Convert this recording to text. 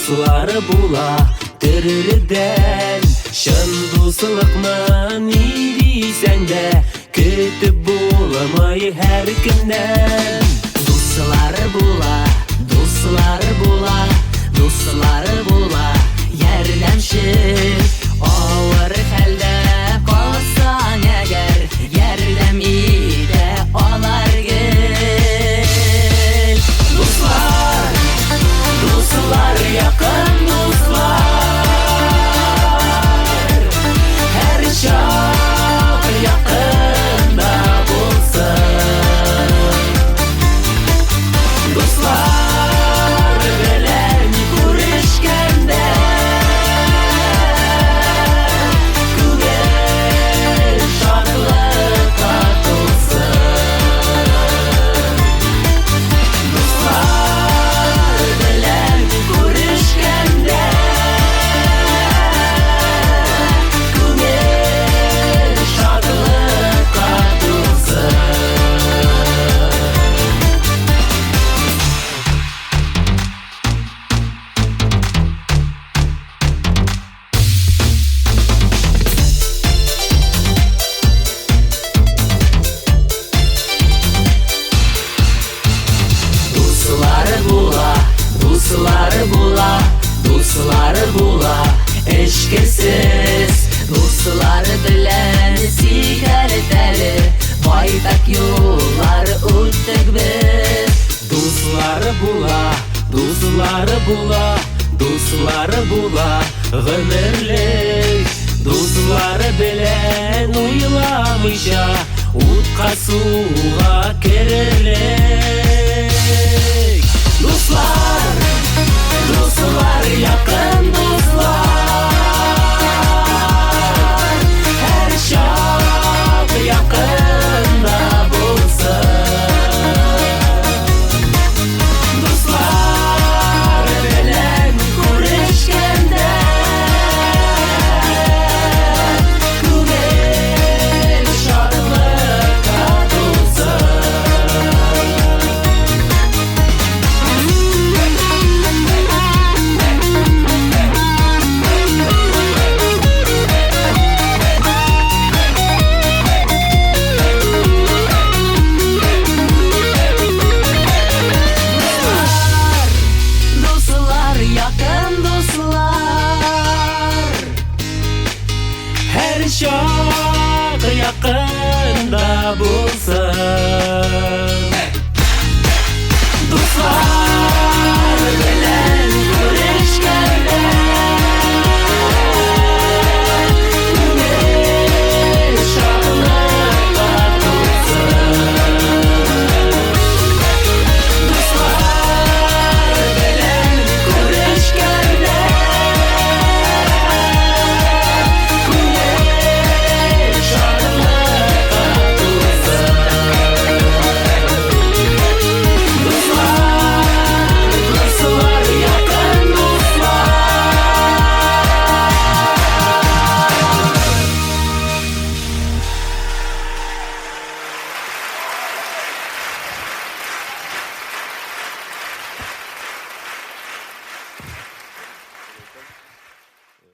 Дуслары була терерден, шын дуслыкны ни дисәң дә көтүп буламый һәр көннән. Дуслары була, дуслары була, дуслары була, ярдәмче. Авыр хәлдә калсаң әгәр, ярдәм итә алар гел. Дуслар, дуслар, якын дуслар, һәр чак якында булсын. Дуслар белән күрешкәндә күңел шатлыкка тулсын. Дуслар белән күрешкәндә күңел шатлыкка тулсын. Дуслары була, дуслары була, дуслары була, эшкерсез. Дуслары белән сикәлетәле, байтак юллар үттек без. Дуслары була, дуслары була, дуслары була, гомерлек. Дуслары белән уйламыйча, утка суга керерлек. Дуслар